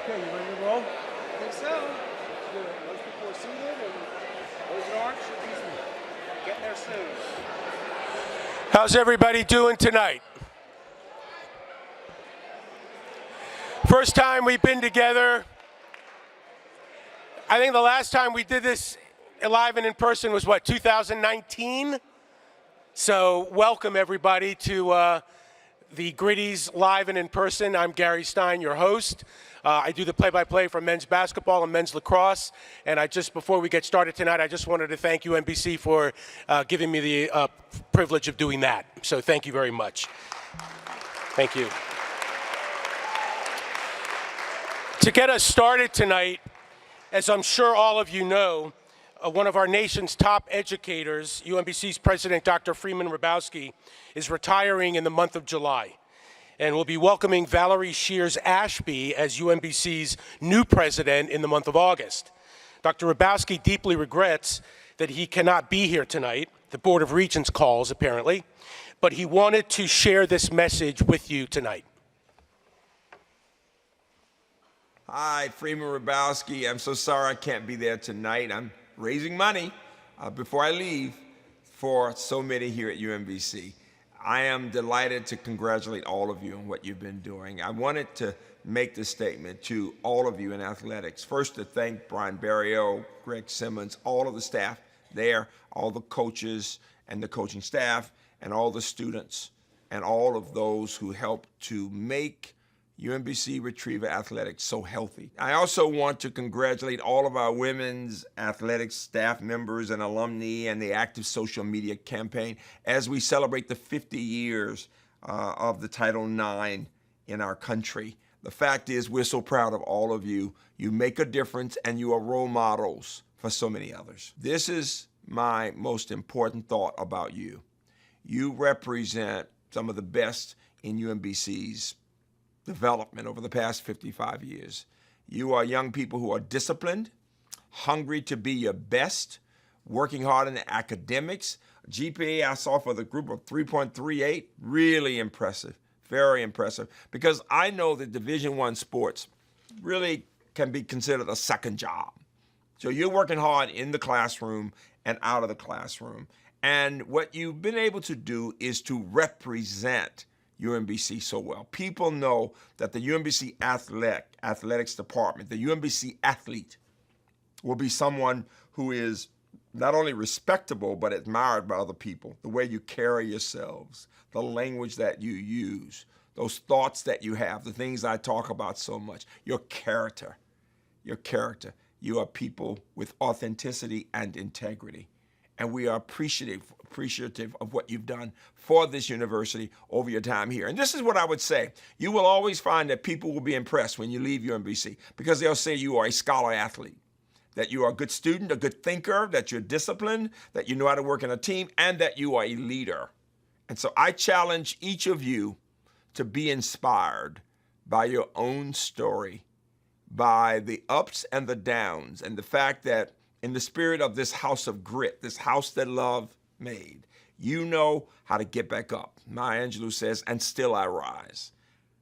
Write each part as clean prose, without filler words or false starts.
Okay, you ready to roll? I think so. Let's do it. Most people are seated, and those that aren't should be getting there soon. How's everybody doing tonight? First time we've been together. I think the last time we did this live and in person was what, 2019? So welcome everybody to the Gritties live and in person. I'm Gary Stein, your host. I do the play-by-play for men's basketball and men's lacrosse. And before we get started tonight, I just wanted to thank UMBC for giving me the privilege of doing that. So thank you very much. Thank you. To get us started tonight, as I'm sure all of you know, one of our nation's top educators, UMBC's president, Dr. Freeman Hrabowski, is retiring in the month of July. And we'll be welcoming Valerie Shears Ashby as UMBC's new president in the month of August. Dr. Hrabowski deeply regrets that he cannot be here tonight. The Board of Regents calls, apparently. But he wanted to share this message with you tonight. Hi, Freeman Hrabowski. I'm so sorry I can't be there tonight. I'm raising money before I leave for so many here at UMBC. I am delighted to congratulate all of you on what you've been doing. I wanted to make this statement to all of you in athletics. First, to thank Brian Barrio, Greg Simmons, all of the staff there, all the coaches and the coaching staff, and all the students, and all of those who helped to make UMBC Retriever Athletics so healthy. I also want to congratulate all of our women's athletics staff members and alumni and the active social media campaign as we celebrate the 50 years of the Title IX in our country. The fact is, we're so proud of all of you. You make a difference and you are role models for so many others. This is my most important thought about you. You represent some of the best in UMBC's development over the past 55 years. You are young people who are disciplined, hungry to be your best, working hard in the academics. GPA I saw for the group of 3.38, really impressive, very impressive, because I know that Division I sports really can be considered a second job. So you're working hard in the classroom and out of the classroom. And what you've been able to do is to represent UMBC so well. People know that the UMBC athletics department, the UMBC athlete, will be someone who is not only respectable, but admired by other people. The way you carry yourselves, the language that you use, those thoughts that you have, the things I talk about so much, your character. You are people with authenticity and integrity. And we are appreciative of what you've done for this university over your time here. And this is what I would say. You will always find that people will be impressed when you leave UMBC because they'll say you are a scholar athlete, that you are a good student, a good thinker, that you're disciplined, that you know how to work in a team, and that you are a leader. And so I challenge each of you to be inspired by your own story, by the ups and the downs, and the fact that in the spirit of this house of grit, this house that love made, you know how to get back up. Maya Angelou says, and still I rise.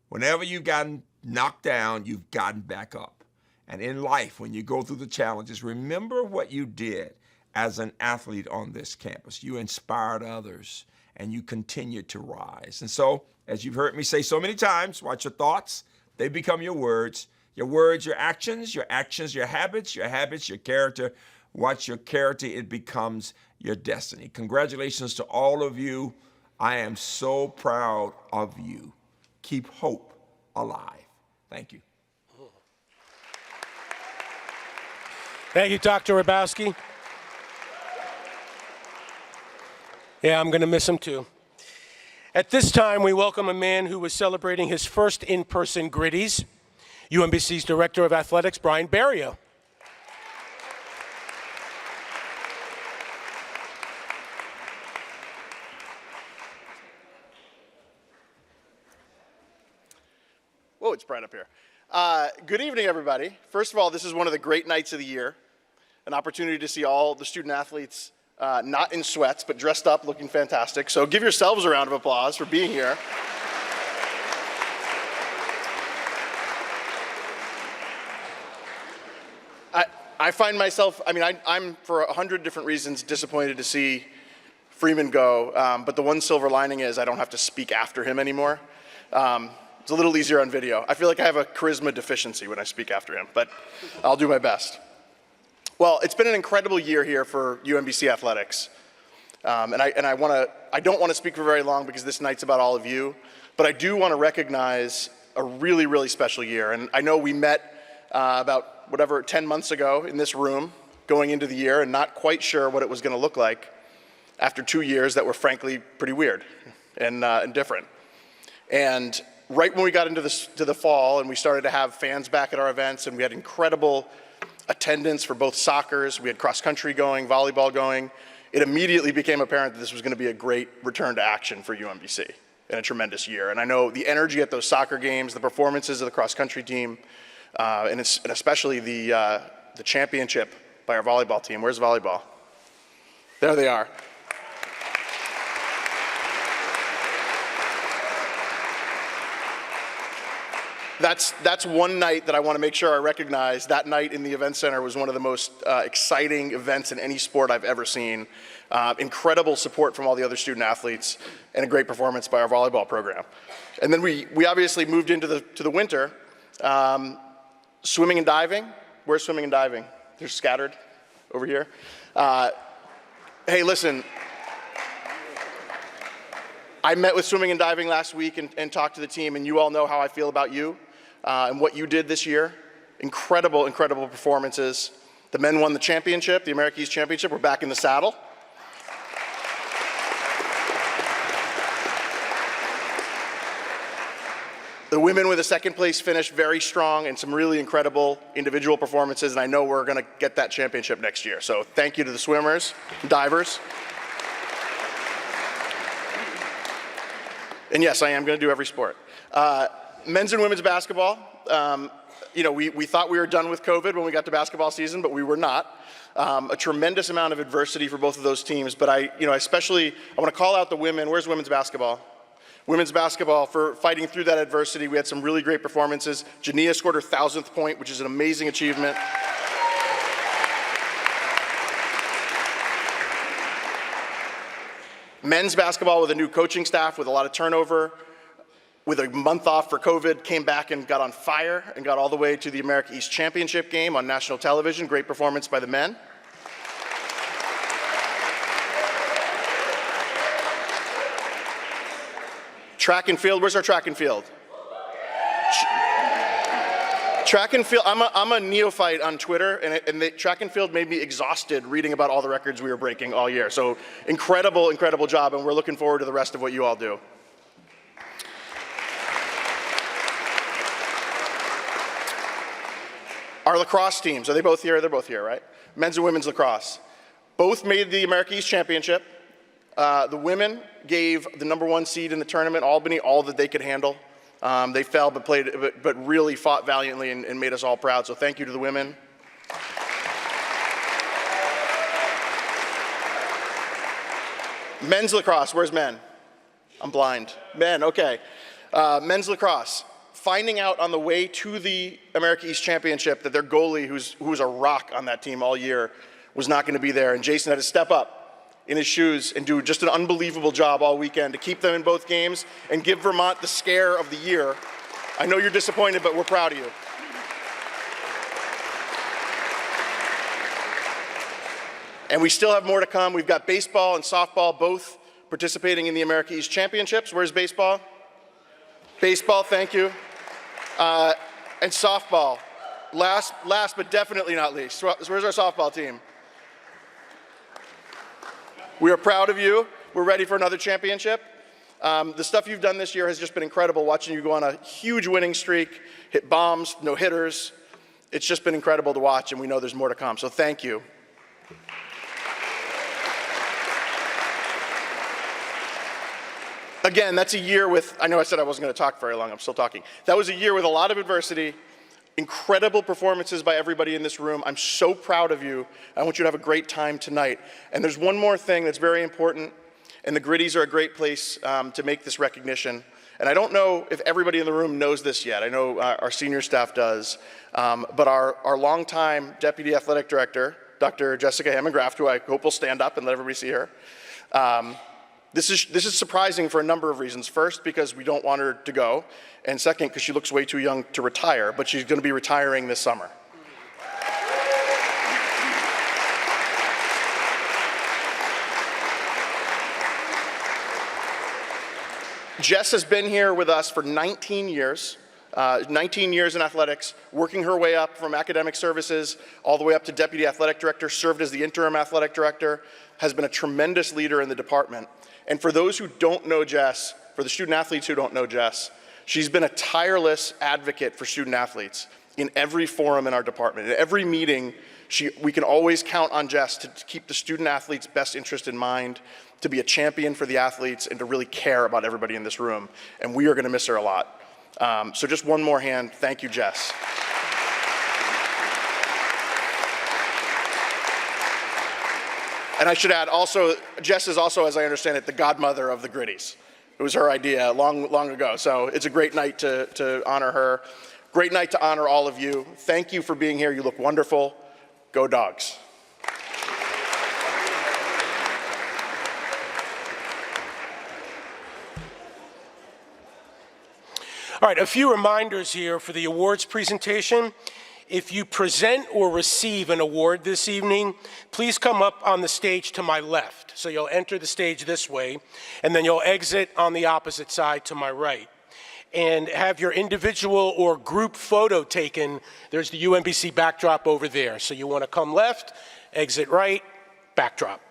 Whenever you've gotten knocked down, you've gotten back up. And in life, when you go through the challenges, remember what you did as an athlete on this campus. You inspired others, and you continued to rise. And so, as you've heard me say so many times, watch your thoughts. They become your words. Your words, your actions, your habits, your character. Watch your character, it becomes your destiny. Congratulations to all of you. I am so proud of you. Keep hope alive. Thank you. Thank you, Dr. Hrabowski. Yeah, I'm going to miss him too. At this time, we welcome a man who was celebrating his first in-person Gritties, UMBC's Director of Athletics, Brian Barrio. Whoa, it's bright up here. Good evening, everybody. First of all, this is one of the great nights of the year, an opportunity to see all the student athletes not in sweats, but dressed up, looking fantastic. So give yourselves a round of applause for being here. I find myself, I'm for 100 different reasons disappointed to see Freeman go, but the one silver lining is I don't have to speak after him anymore. It's a little easier on video. I feel like I have a charisma deficiency when I speak after him, but I'll do my best. Well, it's been an incredible year here for UMBC athletics. And I don't want to speak for very long because this night's about all of you, but I do want to recognize a really, really special year. And I know we met about 10 months ago in this room going into the year and not quite sure what it was going to look like after 2 years that were frankly pretty weird and different. And right when we got into the fall and we started to have fans back at our events and we had incredible attendance for both soccers, we had cross country going, volleyball going, it immediately became apparent that this was going to be a great return to action for UMBC and a tremendous year. And I know the energy at those soccer games, the performances of the cross country team, and especially the championship by our volleyball team. Where's volleyball? There they are. That's one night that I want to make sure I recognize. That night in the event center was one of the most exciting events in any sport I've ever seen. Incredible support from all the other student athletes and a great performance by our volleyball program. And then we obviously moved into the winter. Swimming and diving. Where's swimming and diving? They're scattered over here. Hey, listen. I met with swimming and diving last week and talked to the team, and you all know how I feel about you and what you did this year. Incredible, incredible performances. The men won the championship, the America East Championship. We're back in the saddle. The women with a second place finish, very strong and some really incredible individual performances, and I know we're going to get that championship next year. So thank you to the swimmers, divers. And yes, I am going to do every sport. Men's and women's basketball. We thought we were done with COVID when we got to basketball season, but we were not. A tremendous amount of adversity for both of those teams. But I want to call out the women. Where's women's basketball? Women's basketball for fighting through that adversity. We had some really great performances. Jania scored her 1,000th point, which is an amazing achievement. Men's basketball with a new coaching staff with a lot of turnover, with a month off for COVID, came back and got on fire and got all the way to the America East Championship game on national television. Great performance by the men. Track and field, where's our track and field? Track and field, I'm a neophyte on Twitter, and the track and field made me exhausted reading about all the records we were breaking all year. So incredible, incredible job, and we're looking forward to the rest of what you all do. Our lacrosse teams, are they both here? They're both here, right? Men's and women's lacrosse. Both made the America East Championship. The women gave the #1 seed in the tournament, Albany, all that they could handle. They fell, but really fought valiantly and made us all proud. So thank you to the women. Men's lacrosse, where's men? I'm blind. Men, okay. Men's lacrosse, finding out on the way to the America East Championship that their goalie, who was a rock on that team all year, was not going to be there. And Jason had to step up in his shoes and do just an unbelievable job all weekend to keep them in both games and give Vermont the scare of the year. I know you're disappointed, but we're proud of you. And we still have more to come. We've got baseball and softball both participating in the America East Championships. Where's baseball? Baseball, thank you. And softball. Last but definitely not least. Where's our softball team? We are proud of you. We're ready for another championship. The stuff you've done this year has just been incredible, watching you go on a huge winning streak, hit bombs, no hitters. It's just been incredible to watch, and we know there's more to come, so thank you. Again, that's a year with, I know I said I wasn't going to talk very long, I'm still talking. That was a year with a lot of adversity, incredible performances by everybody in this room. I'm so proud of you. I want you to have a great time tonight. And there's one more thing that's very important, and the Gritties are a great place to make this recognition, And I don't know if everybody in the room knows this yet. I know our senior staff does. But our longtime Deputy Athletic Director, Dr. Jessica Hammond-Graft, who I hope will stand up and let everybody see her, this is surprising for a number of reasons. First, because we don't want her to go. And second, because she looks way too young to retire, but she's going to be retiring this summer. Jess has been here with us for 19 years. 19 years in athletics, working her way up from academic services all the way up to Deputy Athletic Director, served as the interim athletic director, has been a tremendous leader in the department. And for those who don't know Jess, for the student athletes who don't know Jess, she's been a tireless advocate for student athletes in every forum in our department. In every meeting, we can always count on Jess to keep the student athletes' best interest in mind, to be a champion for the athletes, and to really care about everybody in this room. And we are going to miss her a lot. So just one more hand. Thank you, Jess. And I should add also, Jess is also, as I understand it, the godmother of the Gritties. It was her idea long ago. So it's a great night to honor her. Great night to honor all of you. Thank you for being here. You look wonderful. Go Dogs. All right, a few reminders here for the awards presentation. If you present or receive an award this evening, please come up on the stage to my left. So you'll enter the stage this way, and then you'll exit on the opposite side to my right. And have your individual or group photo taken. There's the UMBC backdrop over there. So you want to come left, exit right, backdrop.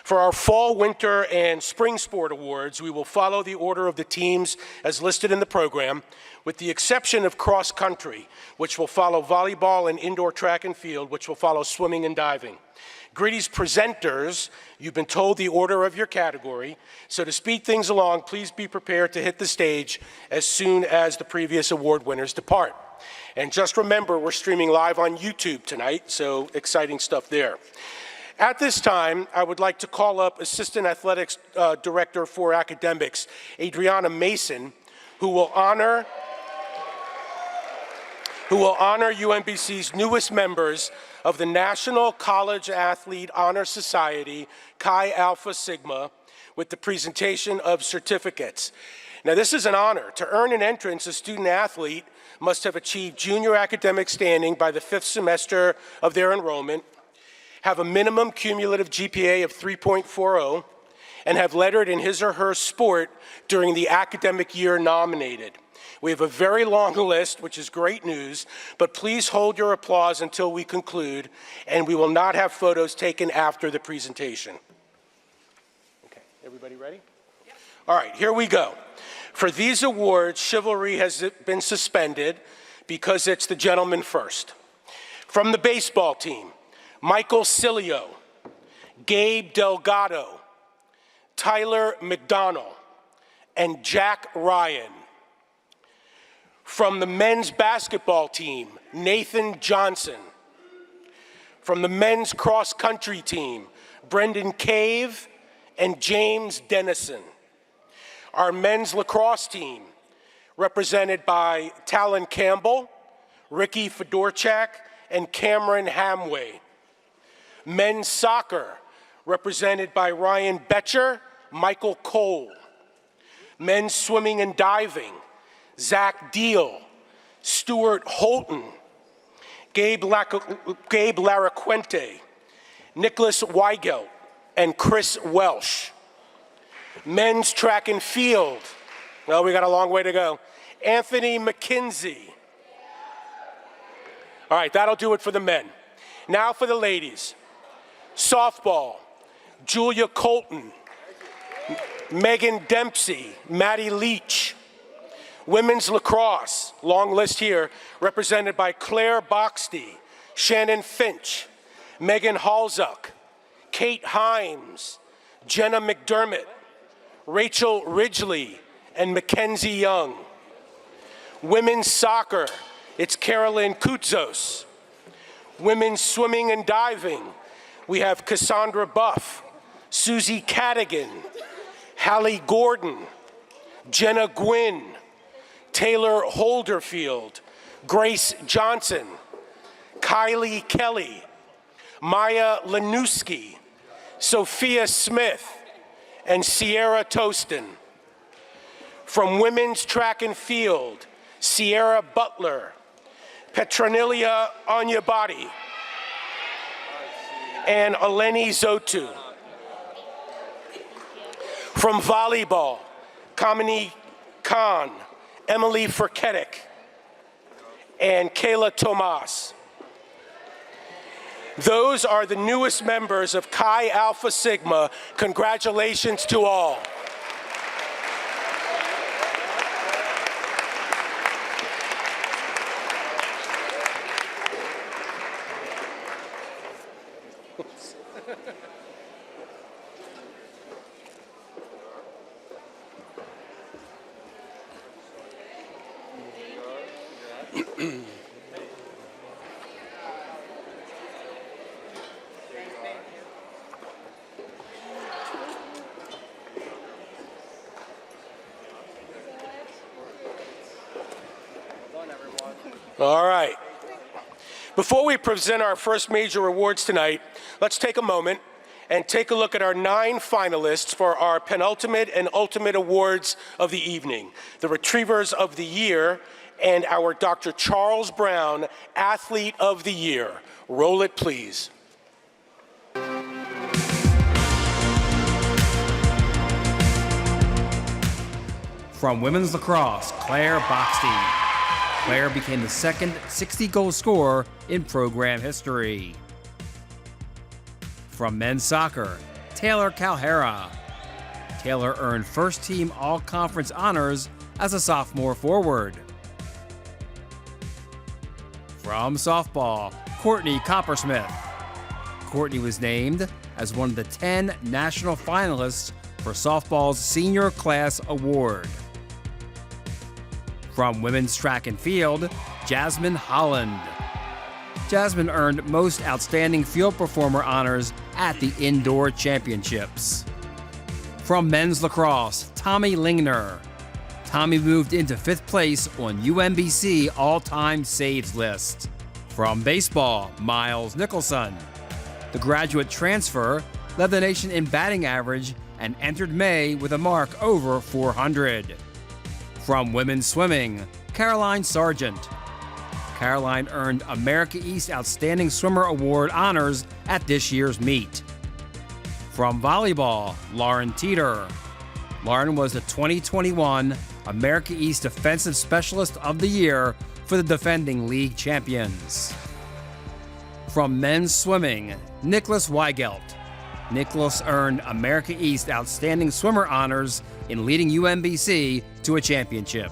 For our fall, winter, and spring sport awards, we will follow the order of the teams as listed in the program, with the exception of cross country, which will follow volleyball and indoor track and field, which will follow swimming and diving. Gritty's presenters, you've been told the order of your category, so to speed things along, please be prepared to hit the stage as soon as the previous award winners depart. And just remember, we're streaming live on YouTube tonight, so exciting stuff there. At this time, I would like to call up Assistant Athletics Director for Academics, Adriana Mason, who will honor UMBC's newest members of the National College Athlete Honor Society, Chi Alpha Sigma, with the presentation of certificates. Now, this is an honor. To earn an entrance, a student athlete must have achieved junior academic standing by the 5th semester of their enrollment, have a minimum cumulative GPA of 3.40, and have lettered in his or her sport during the academic year nominated. We have a very long list, which is great news, but please hold your applause until we conclude, and we will not have photos taken after the presentation. Okay, everybody ready? Yep. All right, here we go. For these awards, chivalry has been suspended because it's the gentleman first. From the baseball team, Michael Cilio, Gabe Delgado, Tyler McDonnell, and Jack Ryan. From the men's basketball team, Nathan Johnson. From the men's cross-country team, Brendan Cave and James Dennison. Our men's lacrosse team, represented by Talon Campbell, Ricky Fedorchak, and Cameron Hamway. Men's soccer, represented by Ryan Betcher, Michael Cole. Men's swimming and diving, Zach Deal, Stuart Holton, Gabe Laraquente, Nicholas Weigelt, and Chris Welsh. Men's track and field, well, we got a long way to go, Anthony McKinsey. All right, that'll do it for the men. Now for the ladies. Softball, Julia Colton, Megan Dempsey, Maddie Leach. Women's lacrosse, long list here, represented by Claire Boxty, Shannon Finch, Megan Halzuck, Kate Himes, Jenna McDermott, Rachel Ridgely, and Mackenzie Young. Women's soccer, it's Carolyn Kutzos. Women's swimming and diving, we have Cassandra Buff, Susie Cadigan, Hallie Gordon, Jenna Gwynn, Taylor Holderfield, Grace Johnson, Kylie Kelly, Maya Lanuski, Sophia Smith, and Sierra Toston. From women's track and field, Sierra Butler, Petronilia Onyebati, and Eleni Zotu. From volleyball, Kamini Khan, Emily Furketic, and Kayla Tomas. Those are the newest members of Chi Alpha Sigma. Congratulations to all. All right. Before we present our first major awards tonight, let's take a moment and take a look at our 9 finalists for our penultimate and ultimate awards of the evening, the Retrievers of the Year and our Dr. Charles Brown Athlete of the Year. Roll it, please. From women's lacrosse, Claire Boxty. Claire became the second 60-goal scorer in program history. From men's soccer, Taylor Calhera. Taylor earned first-team all-conference honors as a sophomore forward. From softball, Courtney Coppersmith. Courtney was named as one of the 10 national finalists for softball's Senior Class Award. From women's track and field, Jasmine Holland. Jasmine earned Most Outstanding Field Performer honors at the Indoor Championships. From men's lacrosse, Tommy Lingner. Tommy moved into 5th place on UMBC all-time saves list. From baseball, Miles Nicholson. The graduate transfer led the nation in batting average and entered May with a mark over 400. From women's swimming, Caroline Sargent. Caroline earned America East Outstanding Swimmer Award honors at this year's meet. From volleyball, Lauren Teeter. Lauren was the 2021 America East Defensive Specialist of the Year for the defending league champions. From men's swimming, Nicholas Weigelt. Nicholas earned America East Outstanding Swimmer honors in leading UMBC to a championship.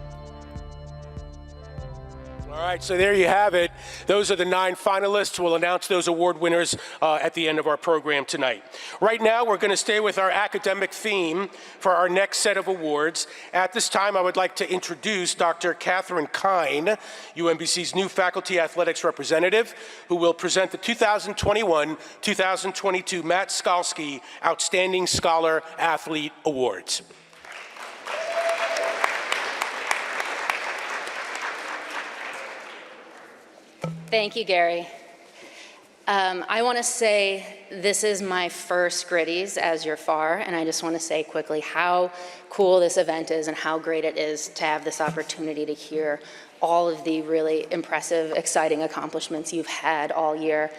All right, so there you have it. Those are the 9 finalists. We'll announce those award winners at the end of our program tonight. Right now, we're going to stay with our academic theme for our next set of awards. At this time, I would like to introduce Dr. Catherine Kine, UMBC's new faculty athletics representative, who will present the 2021-2022 Matt Skalski Outstanding Scholar Athlete Awards. Thank you, Gary. I want to say this is my first Gritties as your FAR, and I just want to say quickly how cool this event is and how great it is to have this opportunity to hear all of the really impressive, exciting accomplishments you've had all year.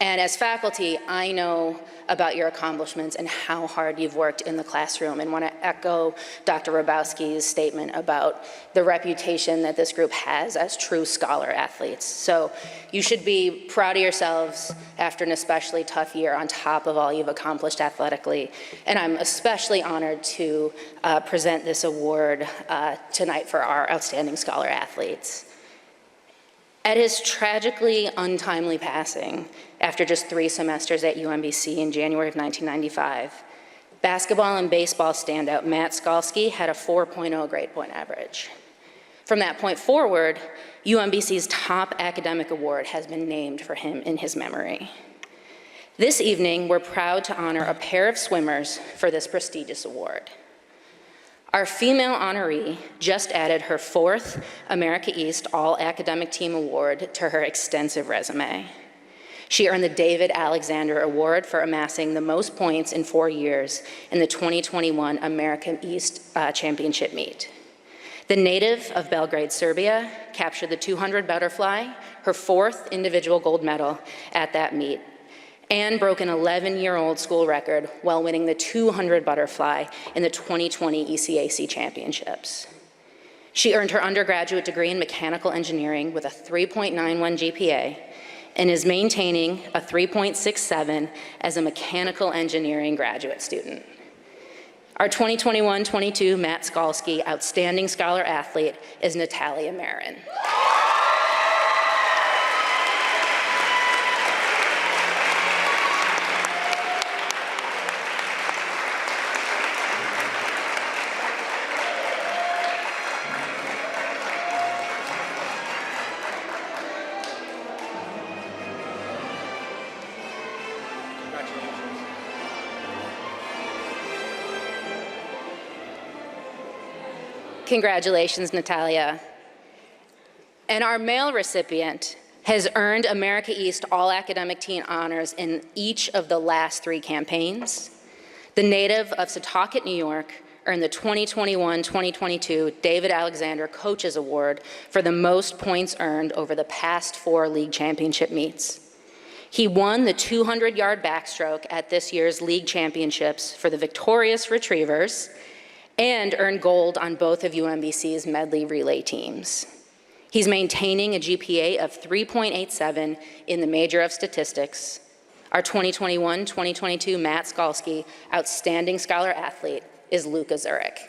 And as faculty, I know about your accomplishments and how hard you've worked in the classroom, and want to echo Dr. Hrabowski's statement about the reputation that this group has as true scholar athletes. So you should be proud of yourselves after an especially tough year on top of all you've accomplished athletically. And I'm especially honored to present this award tonight for our outstanding scholar athletes. At his tragically untimely passing, after just 3 semesters at UMBC in January of 1995, basketball and baseball standout Matt Skalski had a 4.0 grade point average. From that point forward, UMBC's top academic award has been named for him in his memory. This evening, we're proud to honor a pair of swimmers for this prestigious award. Our female honoree just added her 4th America East All-Academic Team Award to her extensive resume. She earned the David Alexander Award for amassing the most points in 4 years in the 2021 America East Championship meet. The native of Belgrade, Serbia, captured the 200 butterfly, her 4th individual gold medal at that meet, and broke an 11-year-old school record while winning the 200 butterfly in the 2020 ECAC Championships. She earned her undergraduate degree in mechanical engineering with a 3.91 GPA and is maintaining a 3.67 as a mechanical engineering graduate student. Our 2021-22 Matt Skalski Outstanding Scholar Athlete is Natalia Marin. Congratulations, Natalia. And our male recipient has earned America East All-Academic Team honors in each of the last 3 campaigns. The native of Setauket, New York, earned the 2021-2022 David Alexander Coaches Award for the most points earned over the past 4 league championship meets. He won the 200-yard backstroke at this year's league championships for the victorious Retrievers and earned gold on both of UMBC's medley relay teams. He's maintaining a GPA of 3.87 in the major of statistics. Our 2021-2022 Matt Skalski Outstanding Scholar Athlete is Luka Zurich.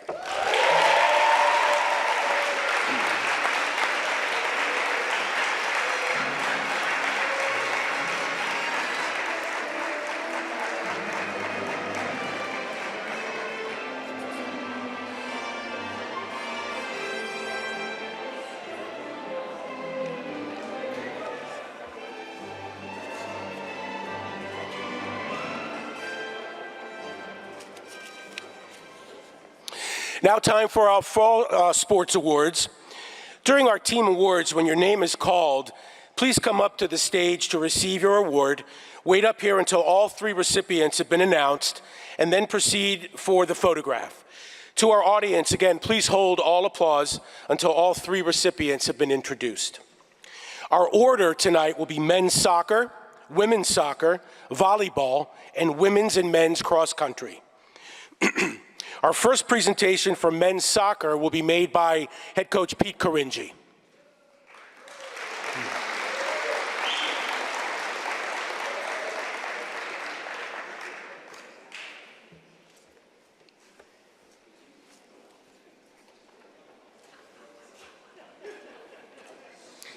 Now time for our fall sports awards. During our team awards, when your name is called, please come up to the stage to receive your award. Wait up here until all 3 recipients have been announced, and then proceed for the photograph. To our audience, again, please hold all applause until all 3 recipients have been introduced. Our order tonight will be men's soccer, women's soccer, volleyball, and women's and men's cross country. Our first presentation for men's soccer will be made by head coach Pete Caringi.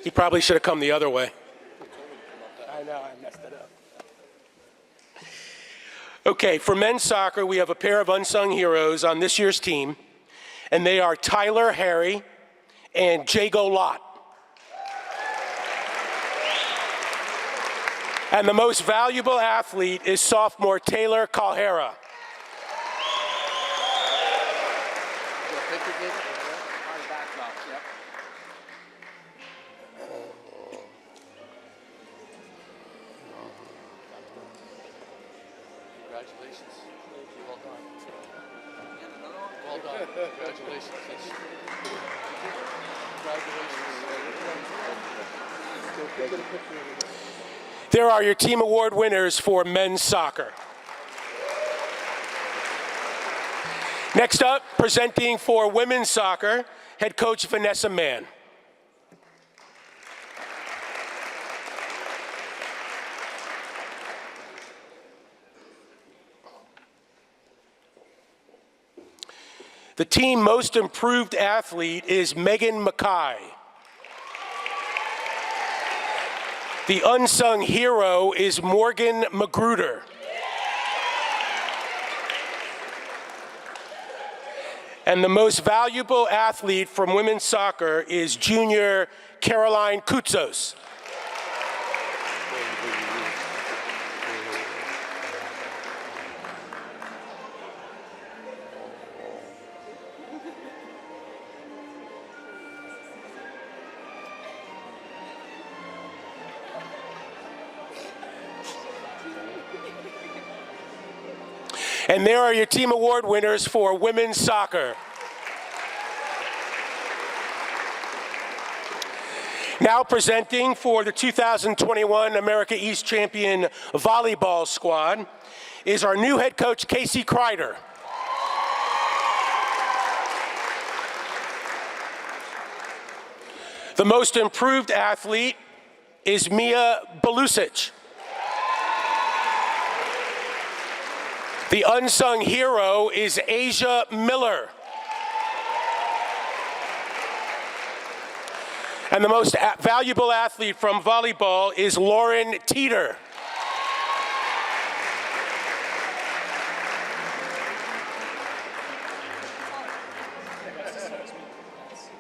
He probably should have come the other way. I know, I messed it up. Okay, for men's soccer, we have a pair of unsung heroes on this year's team, and they are Tyler Harry and Jago Lott. And the most valuable athlete is sophomore Taylor Calhera. Congratulations. Well done. Well done. Congratulations. Congratulations. There are your team award winners for men's soccer. Next up, presenting for women's soccer, head coach Vanessa Mann. The team most improved athlete is Megan Mackay. The unsung hero is Morgan Magruder. And the most valuable athlete from women's soccer is junior Caroline Koutsos. And there are your team award winners for women's soccer. Now presenting for the 2021 America East Champion Volleyball squad is our new head coach, Casey Kreider. The most improved athlete is Mia Belusic. The unsung hero is Asia Miller. And the most valuable athlete from volleyball is Lauren Teeter.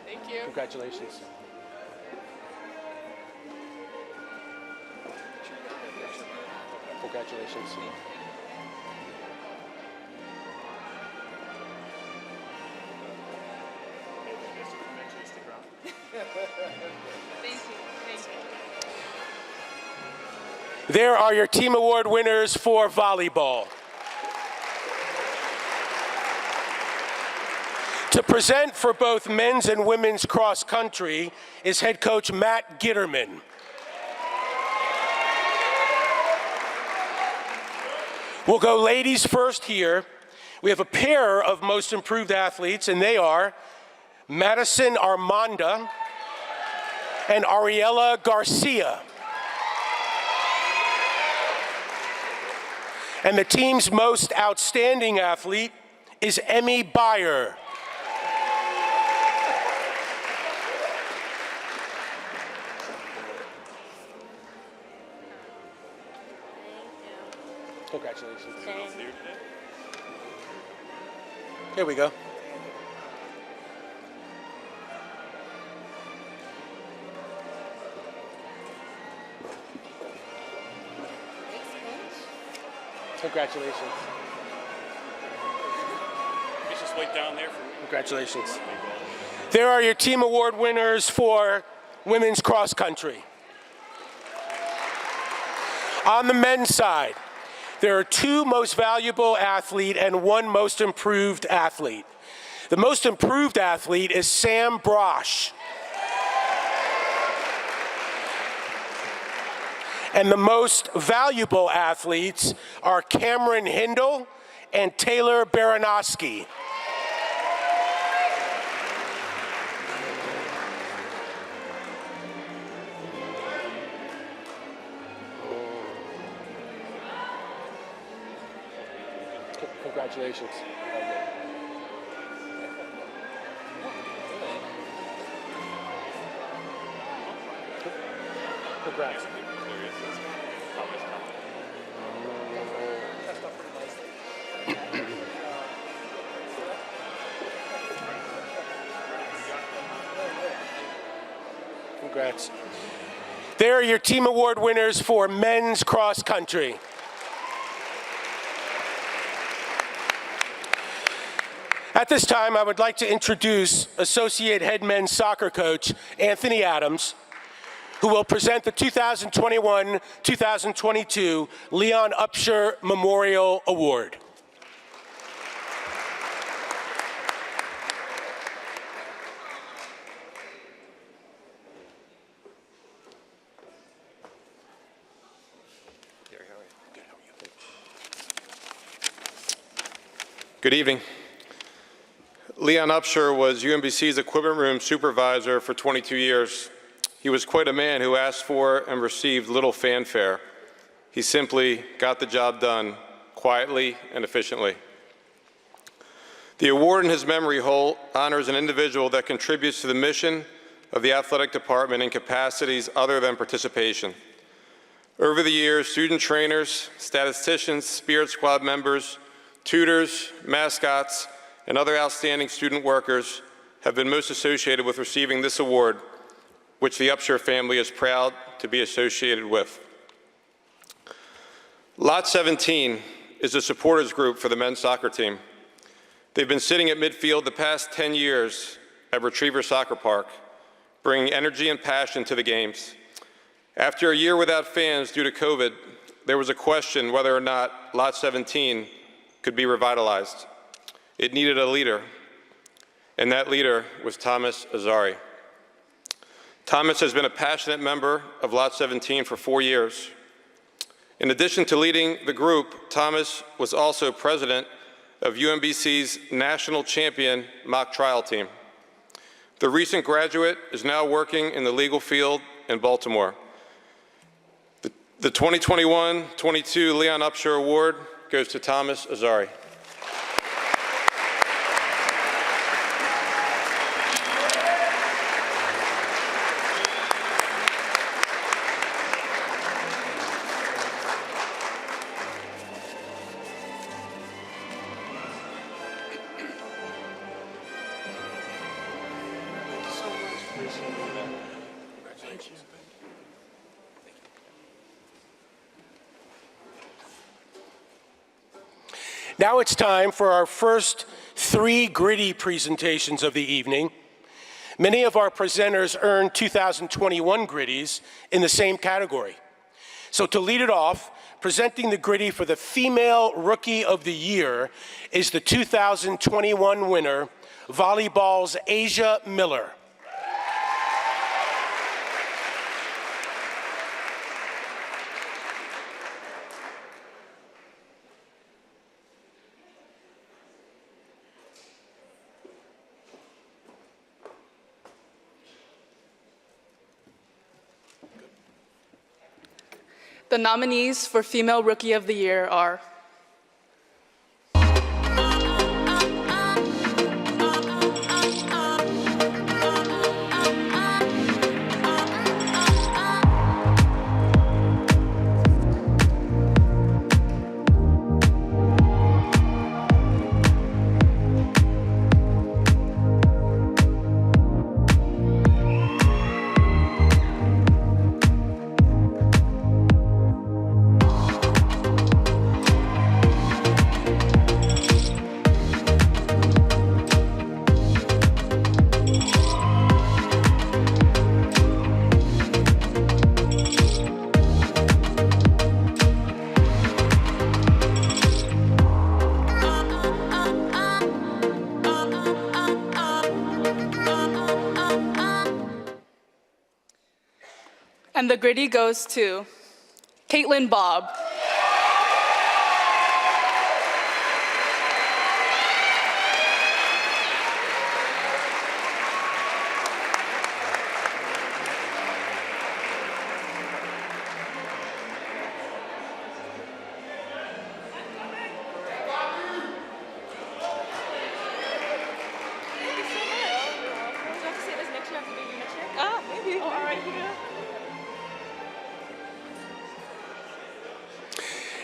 Thank you. Congratulations. Congratulations. There are your team award winners for volleyball. To present for both men's and women's cross country is head coach Matt Gitterman. We'll go ladies first here. We have a pair of most improved athletes, and they are Madison Armanda and Ariella Garcia. And the team's most outstanding athlete is Emmy Byer. Congratulations. Here we go. Congratulations. You just wait down there for me. Congratulations. There are your team award winners for women's cross country. On the men's side, there are two most valuable athlete and one most improved athlete. The most improved athlete is Sam Brosh. And the most valuable athletes are Cameron Hindle and Taylor Baranowski. Congratulations. Congrats. Congrats. There are your team award winners for men's cross country. At this time, I would like to introduce Associate Head Men's Soccer Coach Anthony Adams, who will present the 2021-2022 Leon Upshur Memorial Award. Good evening. Leon Upshur was UMBC's equipment room supervisor for 22 years. He was quite a man who asked for and received little fanfare. He simply got the job done quietly and efficiently. The award in his memory hole honors an individual that contributes to the mission of the athletic department in capacities other than participation. Over the years, student trainers, statisticians, spirit squad members, tutors, mascots, and other outstanding student workers have been most associated with receiving this award, which the Upshur family is proud to be associated with. Lot 17 is a supporters group for the men's soccer team. They've been sitting at midfield the past 10 years at Retriever Soccer Park, bringing energy and passion to the games. After a year without fans due to COVID, there was a question whether or not Lot 17 could be revitalized. It needed a leader, and that leader was Thomas Azzari. Thomas has been a passionate member of Lot 17 for 4 years. In addition to leading the group, Thomas was also president of UMBC's national champion mock trial team. The recent graduate is now working in the legal field in Baltimore. The 2021-22 Leon Upshur Award goes to Thomas Azzari. Now it's time for our first 3 Gritty presentations of the evening. Many of our presenters earned 2021 Gritties in the same category. So to lead it off, presenting the Gritty for the Female Rookie of the Year is the 2021 winner, volleyball's Asia Miller. The nominees for Female Rookie of the Year are and the Gritty goes to Caitlin Bobb.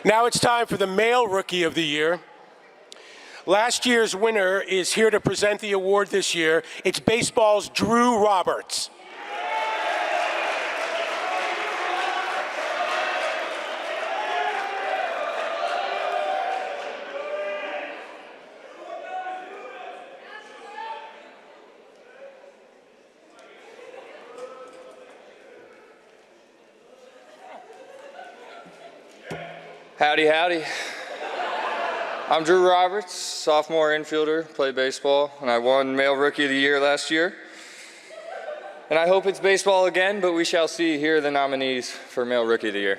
Now it's time for the Male Rookie of the Year. Last year's winner is here to present the award this year. It's baseball's Drew Roberts. Howdy, howdy. I'm Drew Roberts, sophomore infielder, play baseball, and I won Male Rookie of the Year last year. And I hope it's baseball again, but we shall see. Here are the nominees for Male Rookie of the Year.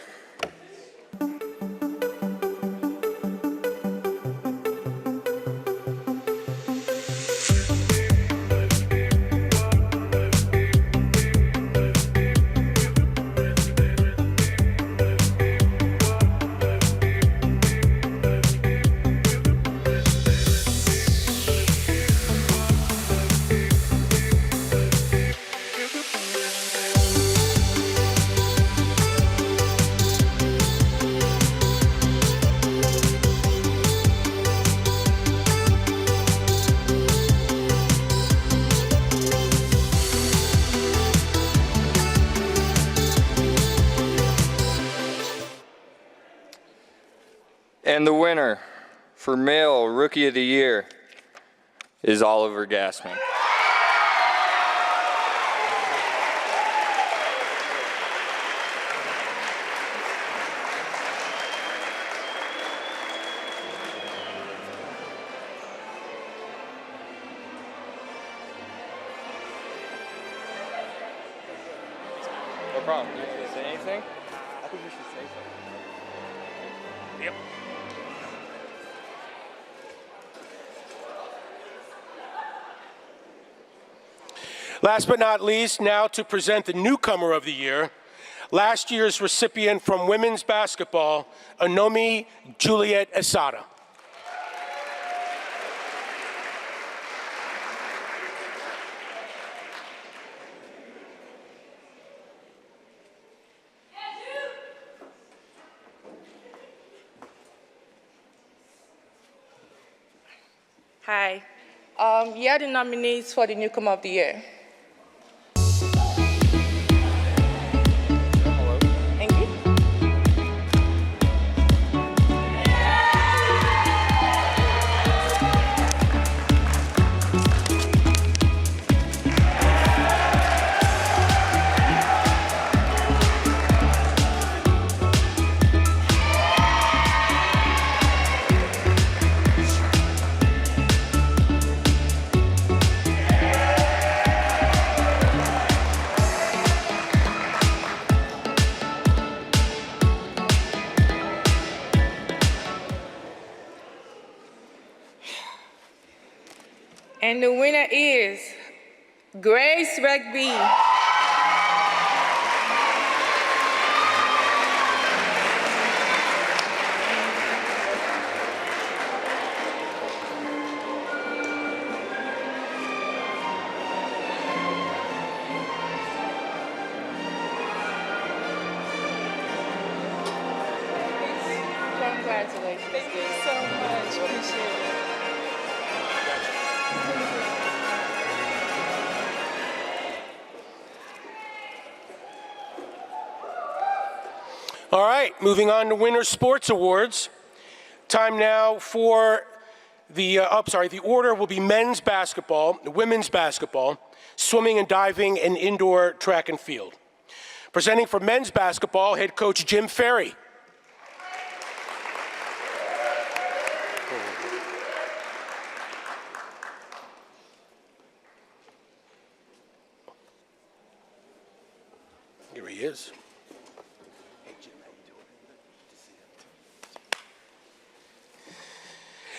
And the winner for Male Rookie of the Year is Oliver Gassman. No problem. You can say anything? I think you should say something. Yep. Last but not least, now to present the newcomer of the year, last year's recipient from women's basketball, Anomi Juliet Esada. Hi. Here are the nominees for the Newcomer of the Year. Thank you. And the winner is Grace Rugby. Congratulations. Thank you so much. Appreciate it. All right, moving on to Winter Sports Awards. Time now for the order will be men's basketball, women's basketball, swimming and diving, and indoor track and field. Presenting for men's basketball, head coach Jim Ferry. Here he is.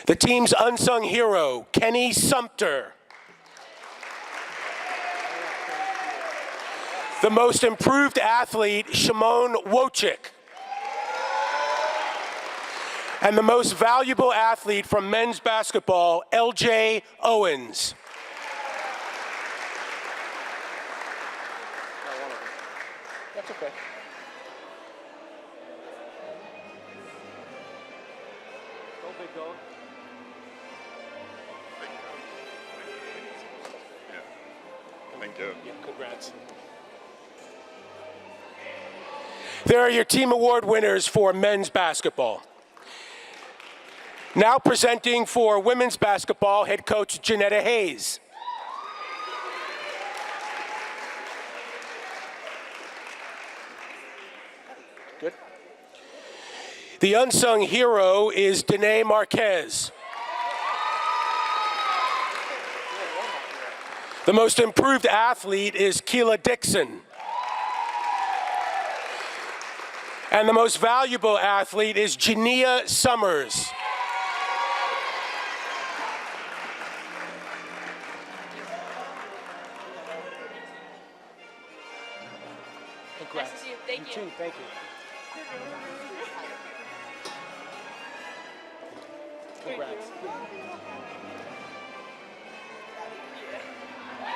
The team's unsung hero, Kenny Sumter. The most improved athlete, Shimon Wojcik. And the most valuable athlete from men's basketball, LJ Owens. That's okay. Go big dog. Thank you. Yeah, congrats. There are your team award winners for men's basketball. Now presenting for women's basketball, head coach Janetta Hayes. Good. The unsung hero is Danae Marquez. The most improved athlete is Keela Dixon. And the most valuable athlete is Jania Summers. Congrats. Nice to see you. Thank you. Too. Thank you. Congrats.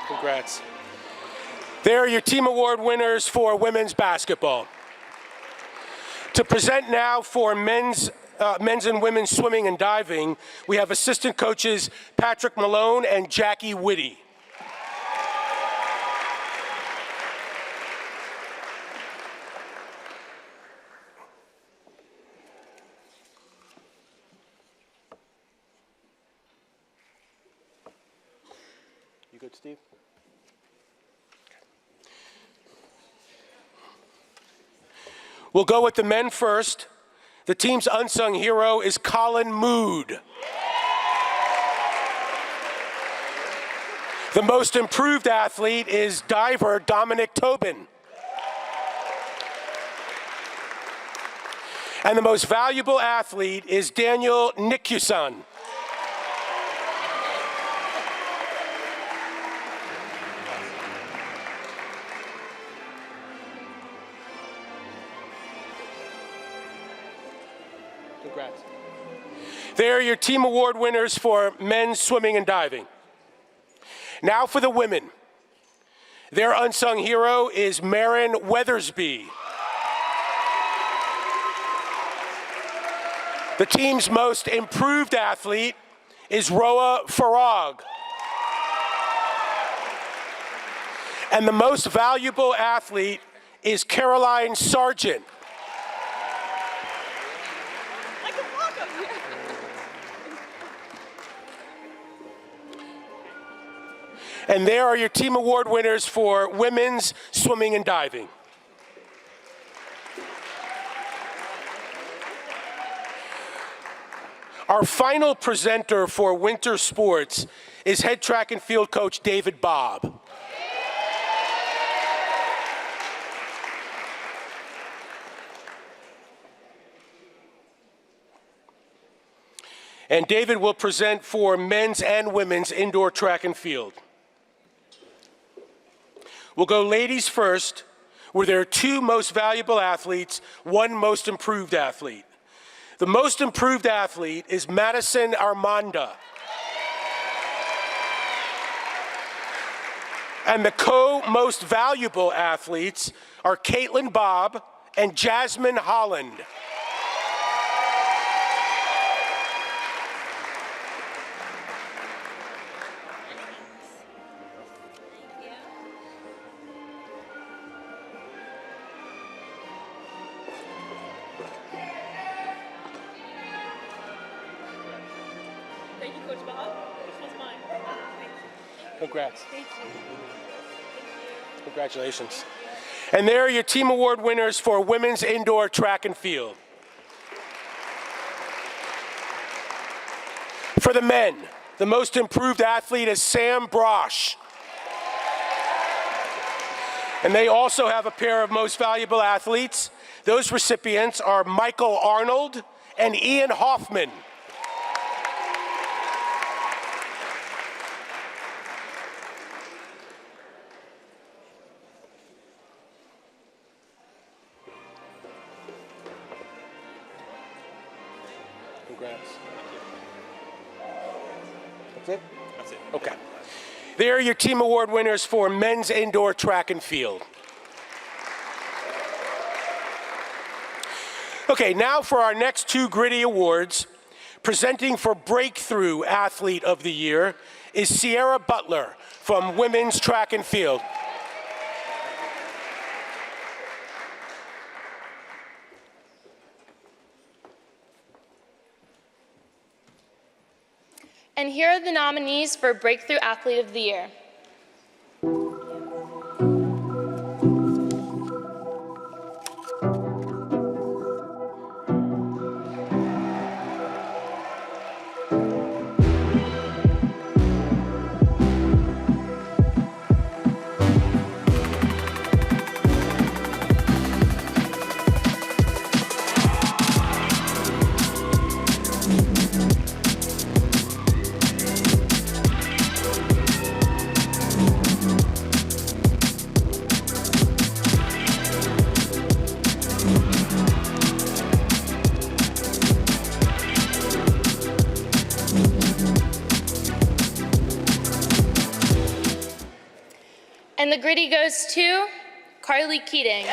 Congrats. There are your team award winners for women's basketball. To present now for men's and women's swimming and diving, we have assistant coaches Patrick Malone and Jackie Whitty. You good, Steve? We'll go with the men first. The team's unsung hero is Colin Mood. The most improved athlete is diver Dominic Tobin. And the most valuable athlete is Daniel Nicuson. Congrats. They are your team award winners for men's swimming and diving. Now for the women. Their unsung hero is Maren Weathersby. The team's most improved athlete is Roa Farag. And the most valuable athlete is Caroline Sargent. And there are your team award winners for women's swimming and diving. Our final presenter for winter sports is head track and field coach David Bobb. And David will present for men's and women's indoor track and field. We'll go ladies first, where there are two most valuable athletes, one most improved athlete. The most improved athlete is Madison Armanda. And the co-most valuable athletes are Caitlin Bobb and Jasmine Holland. Thank you, Coach Bob. This one's mine. Congrats. Thank you. Congratulations. And there are your team award winners for women's indoor track and field. For the men, the most improved athlete is Sam Brosh. And they also have a pair of most valuable athletes. Those recipients are Michael Arnold and Ian Hoffman. Congrats. That's it? That's it. Okay. They are your team award winners for men's indoor track and field. Okay, now for our next two Gritty Awards. Presenting for Breakthrough Athlete of the Year is Sierra Butler from women's track and field. And here are the nominees for Breakthrough Athlete of the Year. And the Gritty goes to Carly Keating.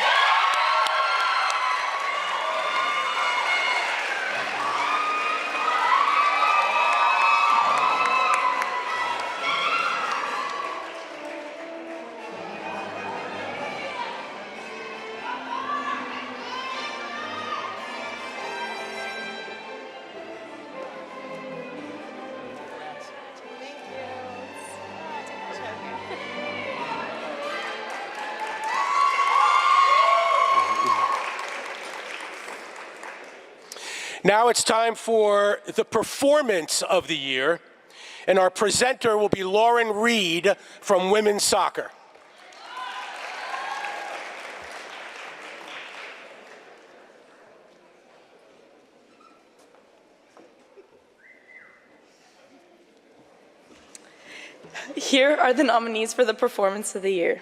Now it's time for the performance of the year, and our presenter will be Lauren Reed from women's soccer. Here are the nominees for the Performance of the Year.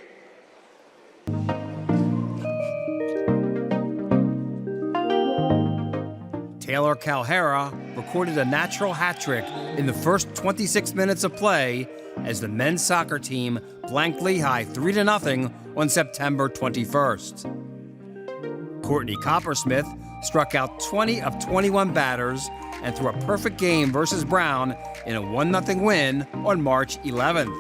Taylor Calhera recorded a natural hat trick in the first 26 minutes of play as the men's soccer team blanked Lehigh 3-0 on September 21st. Courtney Coppersmith struck out 20 of 21 batters and threw a perfect game versus Brown in a 1-0 win on March 11th.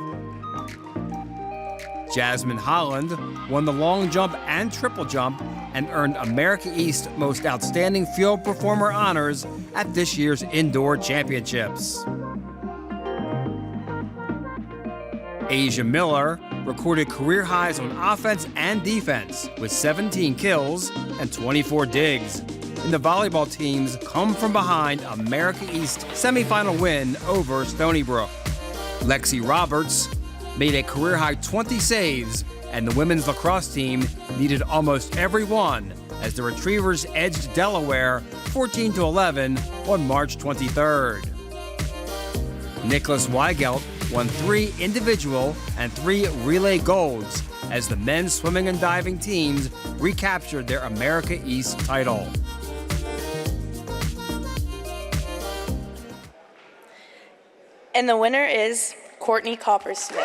Jasmine Holland won the long jump and triple jump and earned America East Most Outstanding Field Performer honors at this year's Indoor Championships. Asia Miller recorded career highs on offense and defense with 17 kills and 24 digs in the volleyball team's come-from-behind America East semifinal win over Stony Brook. Lexi Roberts made a career-high 20 saves, and the women's lacrosse team needed almost every one as the Retrievers edged Delaware 14-11 on March 23rd. Nicholas Weigelt won 3 individual and 3 relay golds as the men's swimming and diving teams recaptured their America East title. And the winner is Courtney Coppersmith.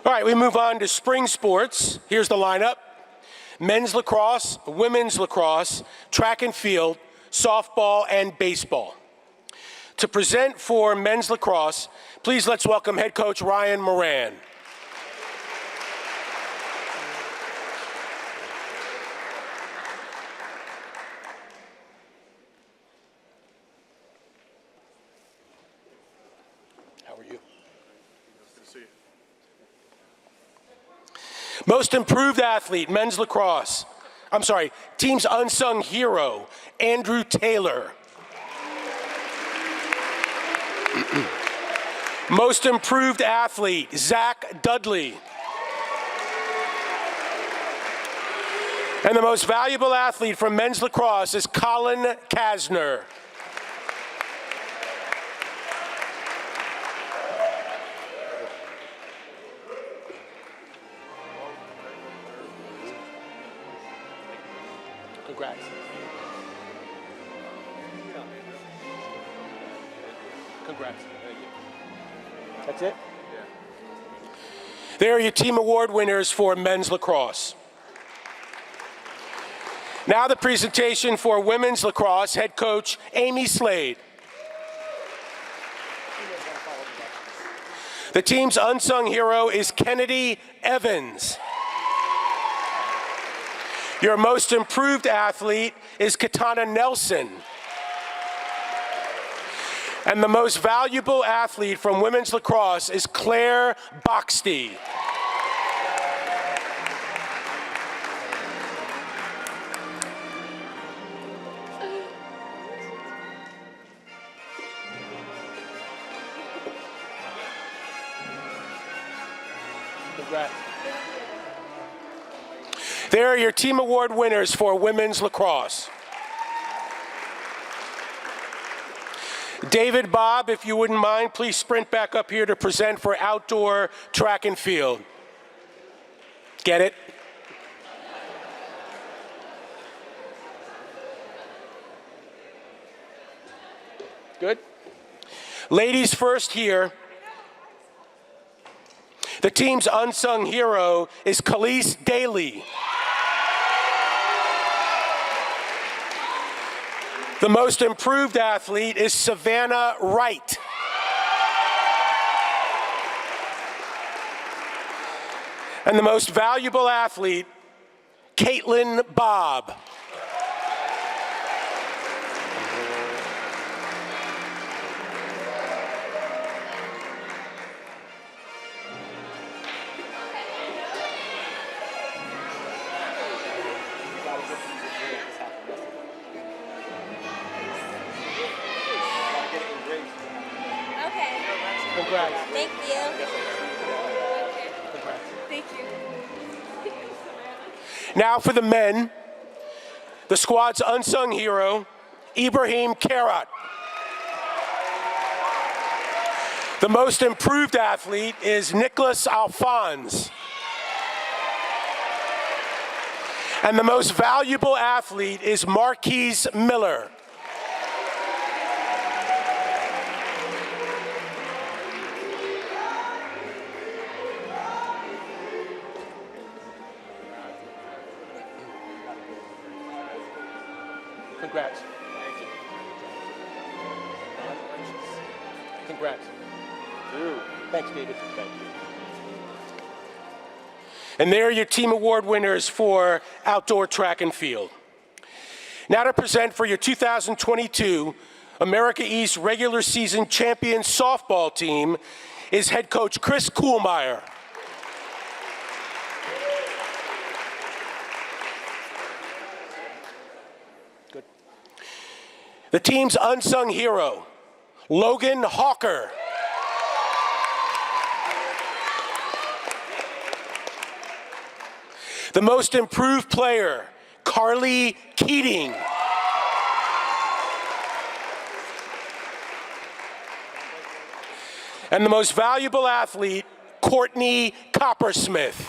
All right, we move on to spring sports. Here's the lineup. Men's lacrosse, women's lacrosse, track and field, softball, and baseball. To present for men's lacrosse, please let's welcome head coach Ryan Moran. How are you? Most improved athlete, men's lacrosse. Team's unsung hero, Andrew Taylor. Most improved athlete, Zach Dudley. And the most valuable athlete from men's lacrosse is Colin Kasner. Congrats. Congrats. That's it? Yeah. There are your team award winners for men's lacrosse. Now the presentation for women's lacrosse, head coach Amy Slade. The team's unsung hero is Kennedy Evans. Your most improved athlete is Katana Nelson. And the most valuable athlete from women's lacrosse is Claire Boxty. Congrats. There are your team award winners for women's lacrosse. David Bob, if you wouldn't mind, please sprint back up here to present for outdoor track and field. Get it? Good. Ladies first here. The team's unsung hero is Khalees Daly. The most improved athlete is Savannah Wright. And the most valuable athlete, Caitlin Bobb. Congrats. Thank you. Thank you. Now for the men, the squad's unsung hero, Ibrahim Karat. The most improved athlete is Nicholas Alphonse. And the most valuable athlete is Marquise Miller. Congrats. Congrats. Thanks, David. Thank you. And there are your team award winners for outdoor track and field. Now to present for your 2022 America East regular season champion softball team is head coach Chris Kuhlmeyer. Good. The team's unsung hero, Logan Hawker. The most improved player, Carly Keating. And the most valuable athlete, Courtney Coppersmith.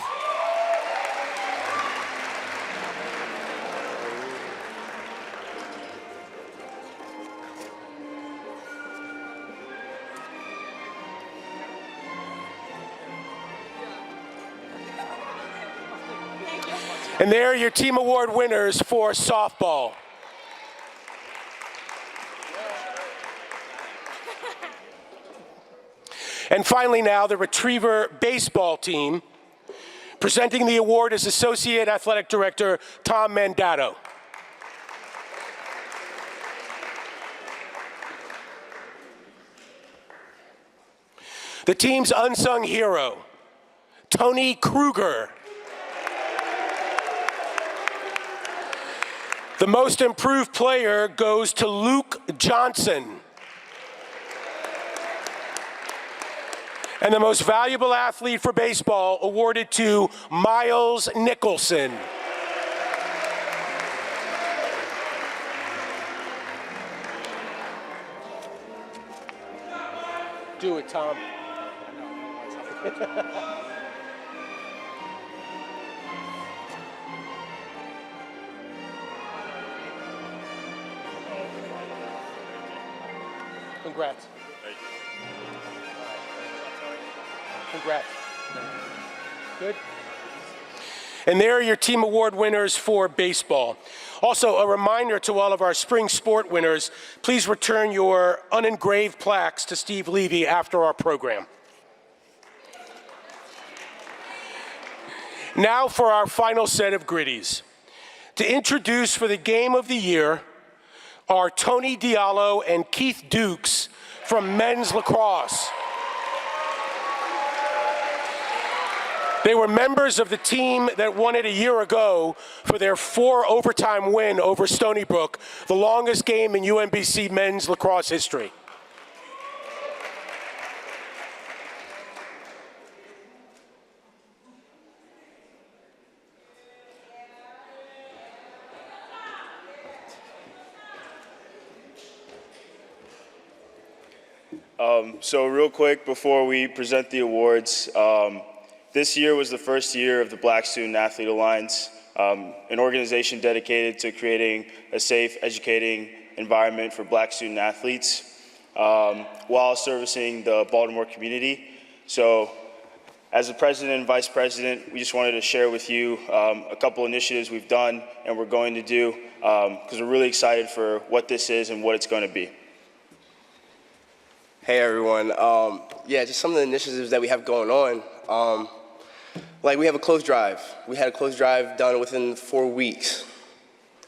And there are your team award winners for softball. And finally now, the Retriever baseball team. Presenting the award is Associate Athletic Director Tom Mandato. The team's unsung hero, Tony Kruger. The most improved player goes to Luke Johnson. And the most valuable athlete for baseball awarded to Miles Nicholson. Do it, Tom. Congrats. Congrats. Good. And there are your team award winners for baseball. Also, a reminder to all of our spring sport winners, please return your unengraved plaques to Steve Levy after our program. Now for our final set of griddies. To introduce for the game of the year are Tony Diallo and Keith Dukes from men's lacrosse. They were members of the team that won it a year ago for their 4-overtime win over Stony Brook, the longest game in UMBC men's lacrosse history. So real quick before we present the awards, this year was the first year of the Black Student Athlete Alliance, an organization dedicated to creating a safe, educating environment for Black student athletes while servicing the Baltimore community. So as the president and vice president, we just wanted to share with you a couple initiatives we've done and we're going to do because we're really excited for what this is and what it's going to be. Hey everyone, yeah, just some of the initiatives that we have going on. Like we have a clothes drive. We had a clothes drive done within 4 weeks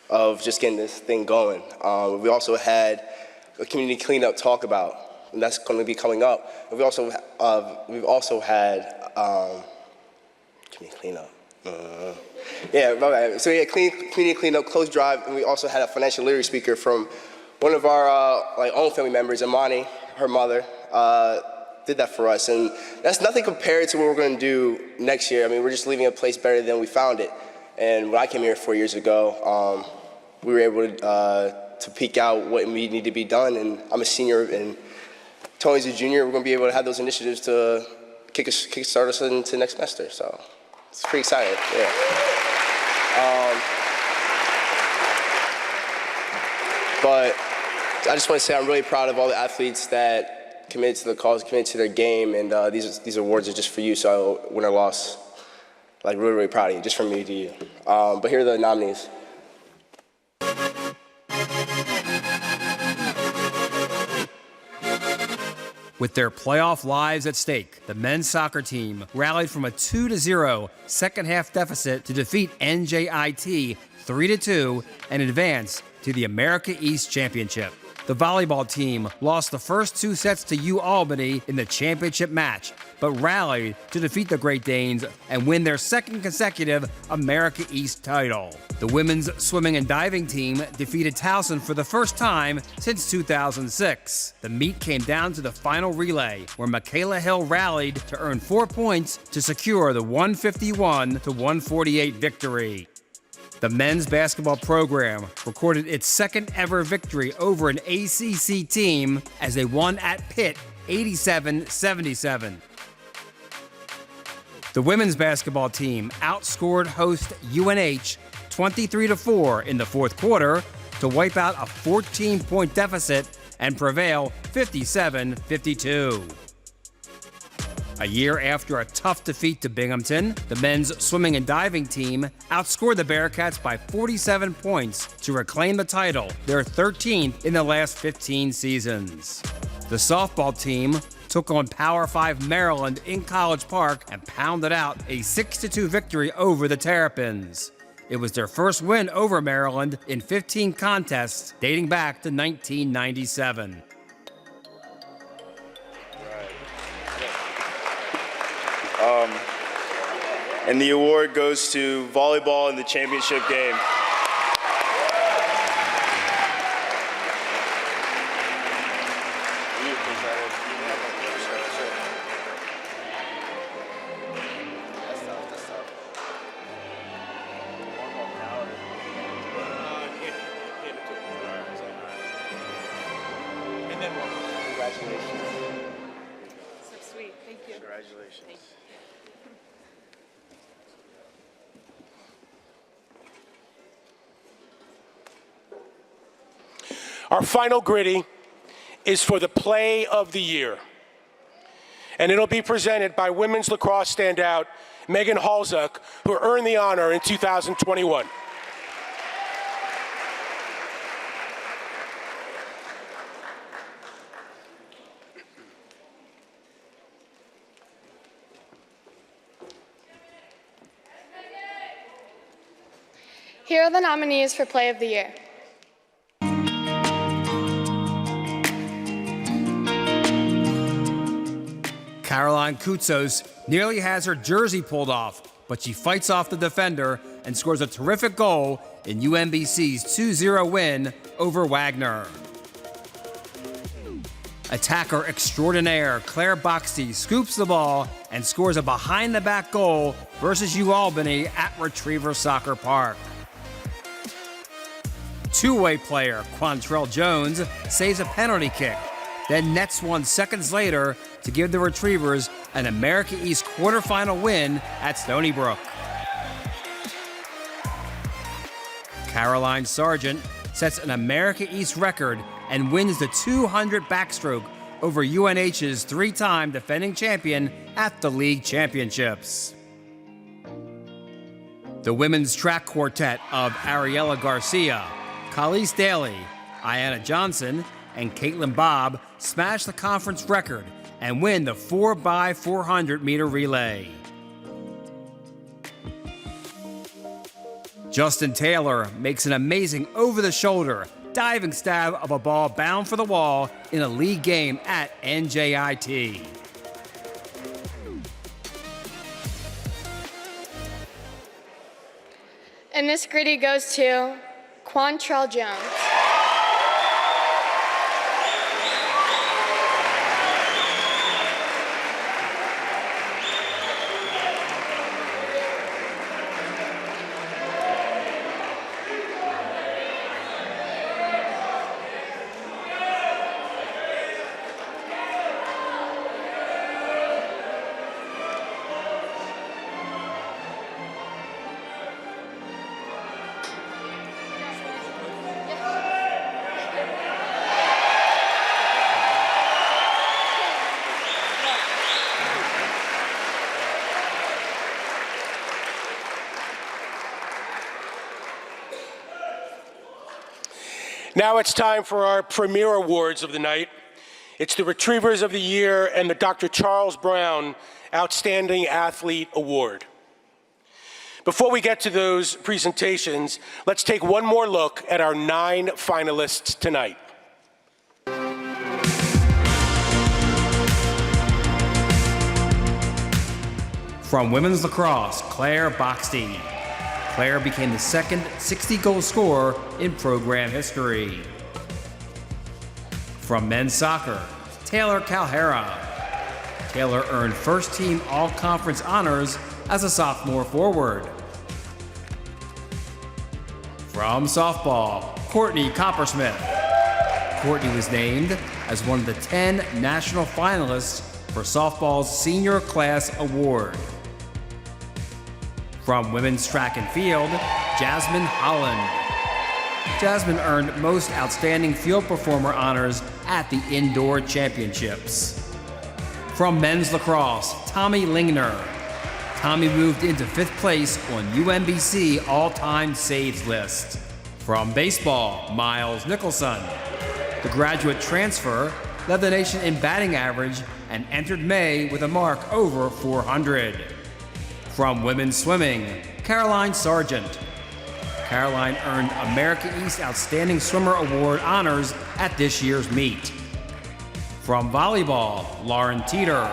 of just getting this thing going. We also had a community cleanup talk about, and that's going to be coming up. And we've also had community cleanup. Yeah, right. So yeah, community cleanup, clothes drive, and we also had a financial literacy speaker from one of our own family members, Imani, her mother. did that for us. And that's nothing compared to what we're going to do next year. I mean, we're just leaving a place better than we found it. And when I came here 4 years ago, we were able to peek out what we need to be done. And I'm a senior, and Tony's a junior. We're going to be able to have those initiatives to kickstart us into next semester. So it's pretty exciting. Yeah. But I just want to say I'm really proud of all the athletes that committed to the cause, committed to their game, and these awards are just for you. So win or loss, like really, really proud of you, just from me to you. But here are the nominees. With their playoff lives at stake, the men's soccer team rallied from a 2-0 second-half deficit to defeat NJIT 3-2 and advance to the America East Championship. The volleyball team lost the first 2 sets to UAlbany in the championship match, but rallied to defeat the Great Danes and win their second consecutive America East title. The women's swimming and diving team defeated Towson for the first time since 2006. The meet came down to the final relay, where Michaela Hill rallied to earn 4 points to secure the 151-148 victory. The men's basketball program recorded its second ever victory over an ACC team as they won at Pitt 87-77. The women's basketball team outscored host UNH 23-4 in the fourth quarter to wipe out a 14-point deficit and prevail 57-52. A year after a tough defeat to Binghamton, the men's swimming and diving team outscored the Bearcats by 47 points to reclaim the title, their 13th in the last 15 seasons. The softball team took on Power 5 Maryland in College Park and pounded out a 6-2 victory over the Terrapins. It was their first win over Maryland in 15 contests dating back to 1997. And the award goes to volleyball in the championship game. Congratulations. So sweet. Thank you. Congratulations. Thank you. Our final gritty is for the Play of the Year. And it'll be presented by women's lacrosse standout Megan Halzuk, who earned the honor in 2021. Here are the nominees for Play of the Year. Caroline Koutsos nearly has her jersey pulled off, but she fights off the defender and scores a terrific goal in UMBC's 2-0 win over Wagner. Attacker extraordinaire Claire Boxty scoops the ball and scores a behind-the-back goal versus UAlbany at Retriever Soccer Park. Two-way player Quantrell Jones saves a penalty kick, then nets one seconds later to give the Retrievers an America East quarterfinal win at Stony Brook. Caroline Sargent sets an America East record and wins the 200 backstroke over UNH's three-time defending champion at the league championships. The women's track quartet of Ariella Garcia, Khalees Daly, Ayanna Johnson, and Caitlin Bobb smash the conference record and win the 4x400 meter relay. Justin Taylor makes an amazing over-the-shoulder diving stab of a ball bound for the wall in a league game at NJIT. And this gritty goes to Quantrell Jones. Now it's time for our premier awards of the night. It's the Retrievers of the Year and the Dr. Charles Brown Outstanding Athlete Award. Before we get to those presentations, let's take one more look at our 9 finalists tonight. From women's lacrosse, Claire Boxty. Claire became the second 60-goal scorer in program history. From men's soccer, Taylor Calhera. Taylor earned first-team all-conference honors as a sophomore forward. From softball, Courtney Coppersmith. Courtney was named as one of the 10 national finalists for softball's Senior Class Award. From women's track and field, Jasmine Holland. Jasmine earned Most Outstanding Field Performer honors at the Indoor Championships. From men's lacrosse, Tommy Lingner. Tommy moved into 5th place on UMBC all-time saves list. From baseball, Miles Nicholson. The graduate transfer led the nation in batting average and entered May with a mark over 400. From women's swimming, Caroline Sargent. Caroline earned America East Outstanding Swimmer Award honors at this year's meet. From volleyball, Lauren Teeter.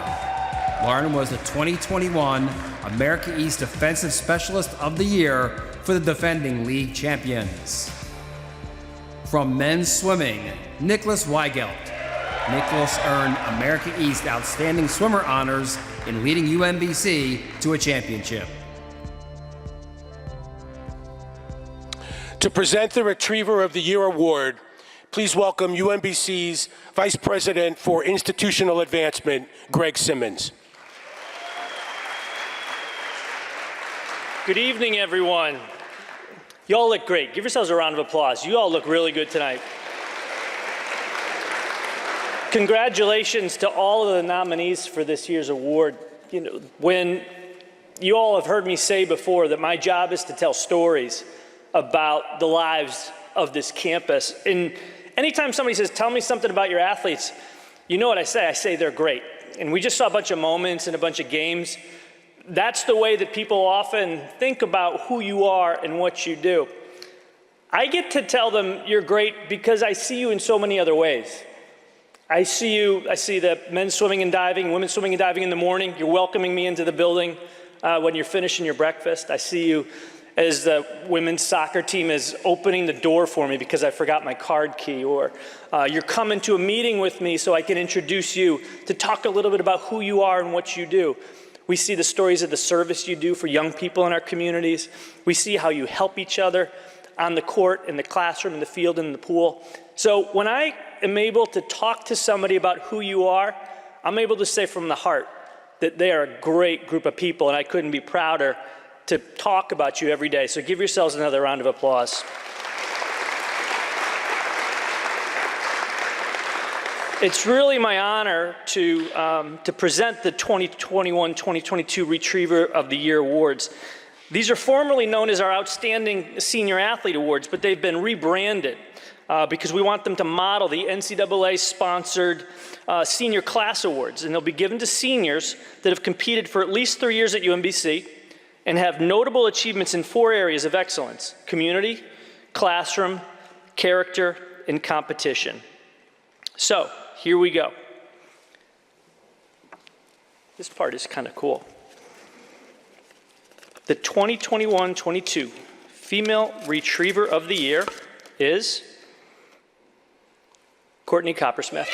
Lauren was the 2021 America East Defensive Specialist of the Year for the defending league champions. From men's swimming, Nicholas Weigelt. Nicholas earned America East Outstanding Swimmer honors in leading UMBC to a championship. To present the Retriever of the Year Award, please welcome UMBC's Vice President for Institutional Advancement, Greg Simmons. Good evening, everyone. You all look great. Give yourselves a round of applause. You all look really good tonight. Congratulations to all of the nominees for this year's award. You know, when you all have heard me say before that my job is to tell stories about the lives of this campus. And anytime somebody says, tell me something about your athletes, you know what I say? I say they're great. And we just saw a bunch of moments and a bunch of games. That's the way that people often think about who you are and what you do. I get to tell them you're great because I see you in so many other ways. I see the men's swimming and diving, women's swimming and diving in the morning. You're welcoming me into the building when you're finishing your breakfast. I see you as the women's soccer team is opening the door for me because I forgot my card key, or you're coming to a meeting with me so I can introduce you to talk a little bit about who you are and what you do. We see the stories of the service you do for young people in our communities. We see how you help each other on the court, in the classroom, in the field, and in the pool. So when I am able to talk to somebody about who you are, I'm able to say from the heart that they are a great group of people, and I couldn't be prouder to talk about you every day. So give yourselves another round of applause. It's really my honor to present the 2021-2022 Retriever of the Year Awards. These are formerly known as our Outstanding Senior Athlete Awards, but they've been rebranded because we want them to model the NCAA-sponsored Senior Class Awards, and they'll be given to seniors that have competed for at least 3 years at UMBC and have notable achievements in 4 areas of excellence: community, classroom, character, and competition. So, here we go. This part is kind of cool. The 2021-22 Female Retriever of the Year is Courtney Coppersmith.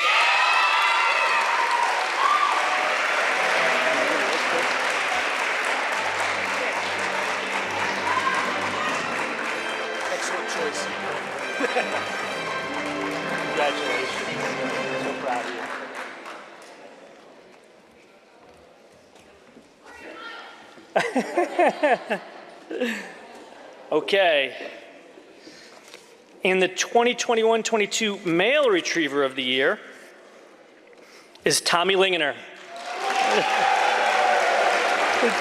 Excellent choice. Congratulations. So proud of you. Okay. And the 2021-22 Male Retriever of the Year is Tommy Lingner.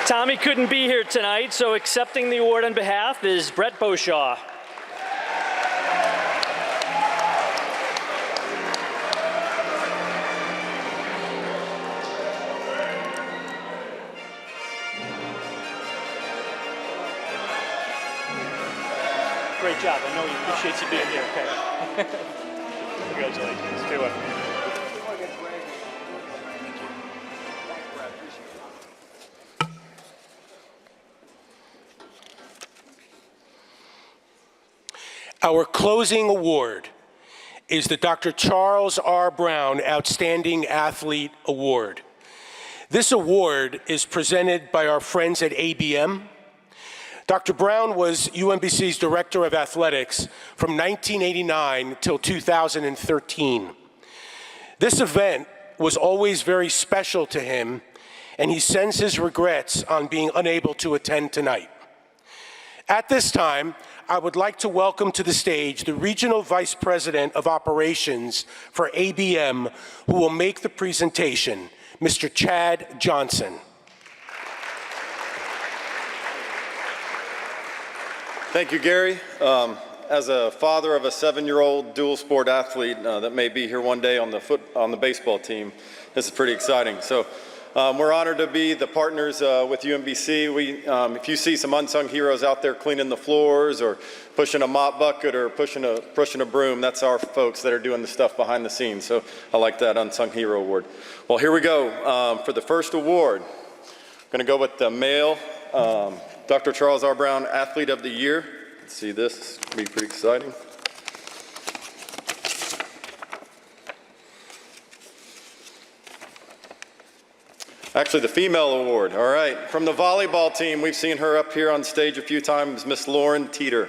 Tommy couldn't be here tonight, so accepting the award on behalf is Brett Beauchamp. Great job. I know he appreciates you being here. Okay. Congratulations. Stay well. Our closing award is the Dr. Charles R. Brown Outstanding Athlete Award. This award is presented by our friends at ABM. Dr. Brown was UMBC's Director of Athletics from 1989 till 2013. This event was always very special to him, and he sends his regrets on being unable to attend tonight. At this time, I would like to welcome to the stage the Regional Vice President of Operations for ABM, who will make the presentation, Mr. Chad Johnson. Thank you, Gary. As a father of a 7-year-old dual sport athlete that may be here one day on the baseball team, this is pretty exciting. So we're honored to be the partners with UMBC. If you see some unsung heroes out there cleaning the floors or pushing a mop bucket or pushing a broom, that's our folks that are doing the stuff behind the scenes. So I like that Unsung Hero Award. Well, here we go. For the first award, I'm going to go with the male Dr. Charles R. Brown Athlete of the Year. Let's see this. This will be pretty exciting. Actually, the female award. All right. From the volleyball team, we've seen her up here on stage a few times, Miss Lauren Teeter.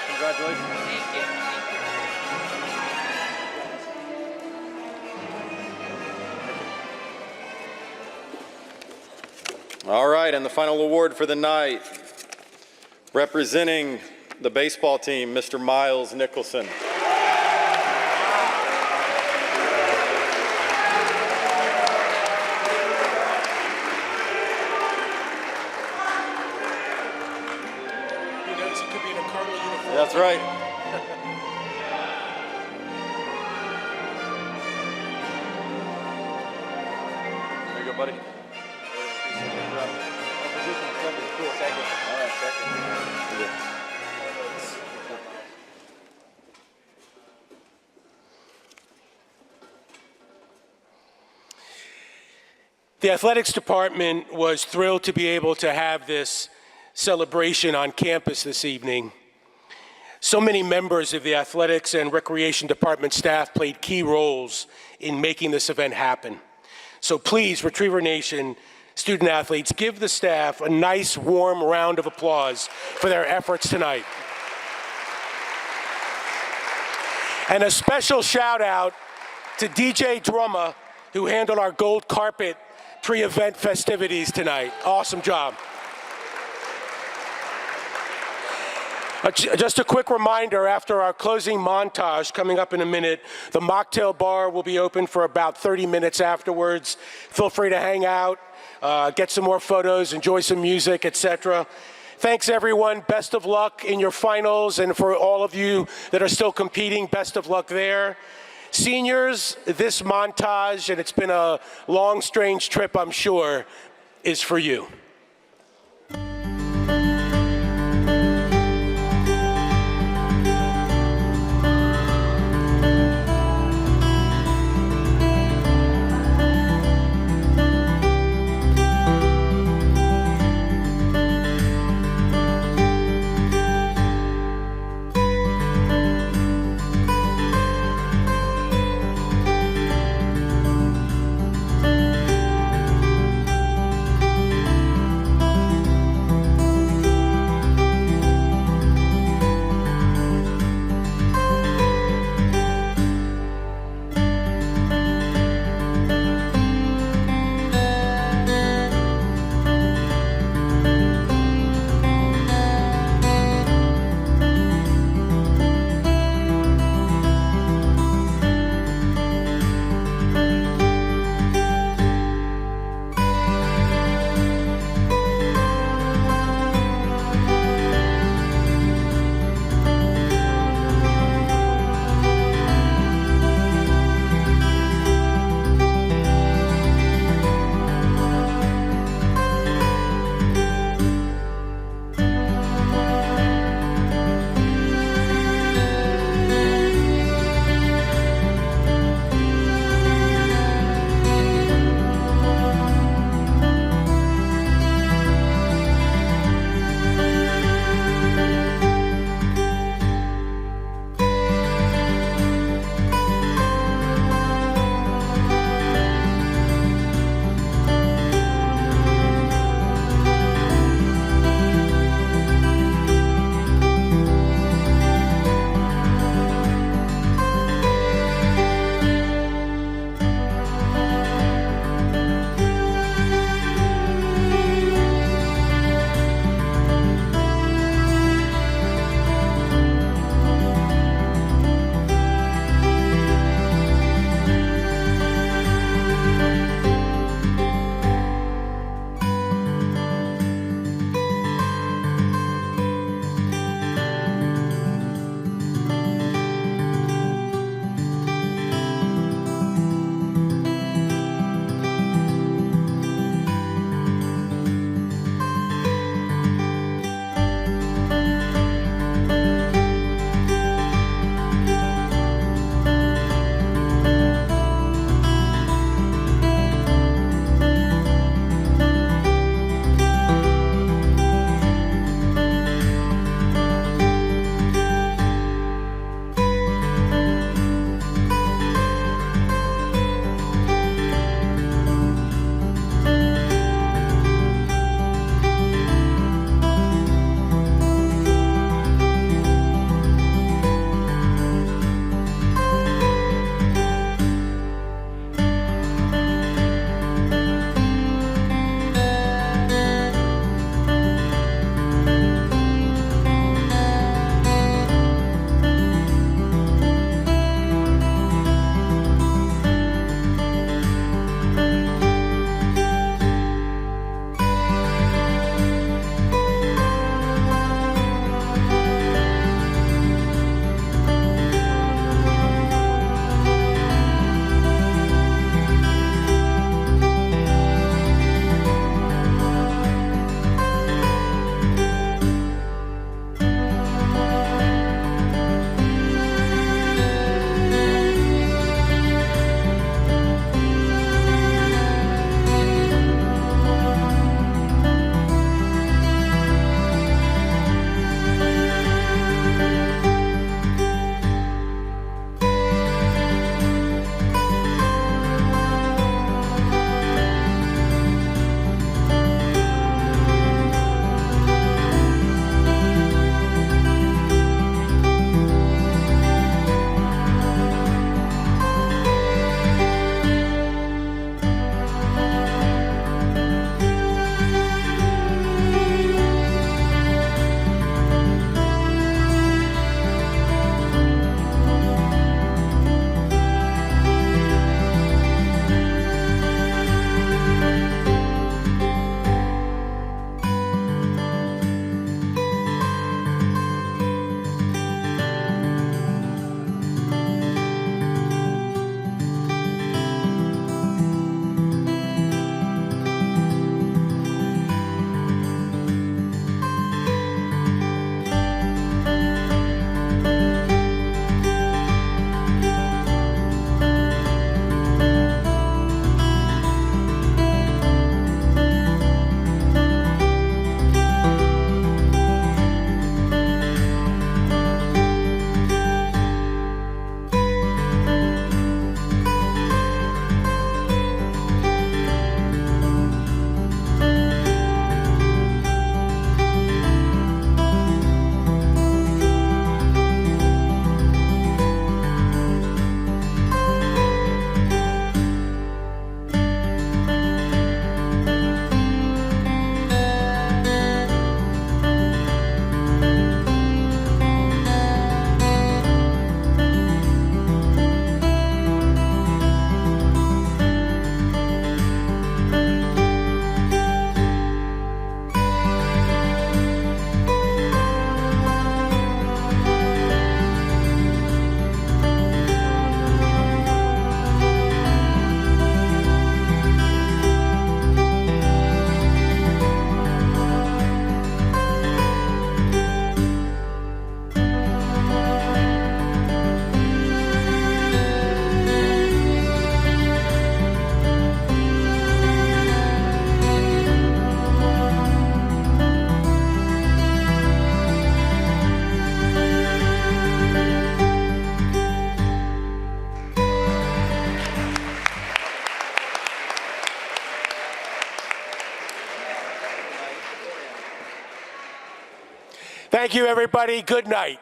Congratulations. Thank you. All right, and the final award for the night, representing the baseball team, Mr. Miles Nicholson. That's right. There you go, buddy. The athletics department was thrilled to be able to have this celebration on campus this evening. So many members of the athletics and recreation department staff played key roles in making this event happen. So please, Retriever Nation, student athletes, give the staff a nice warm round of applause for their efforts tonight. And a special shout out to DJ Drummer, who handled our gold carpet pre-event festivities tonight. Awesome job. Just a quick reminder, after our closing montage coming up in a minute, the mocktail bar will be open for about 30 minutes afterwards. Feel free to hang out, get some more photos, enjoy some music, etc. Thanks, everyone. Best of luck in your finals, and for all of you that are still competing, best of luck there. Seniors, this montage, and it's been a long, strange trip, I'm sure, is for you. Thank you, everybody. Good night.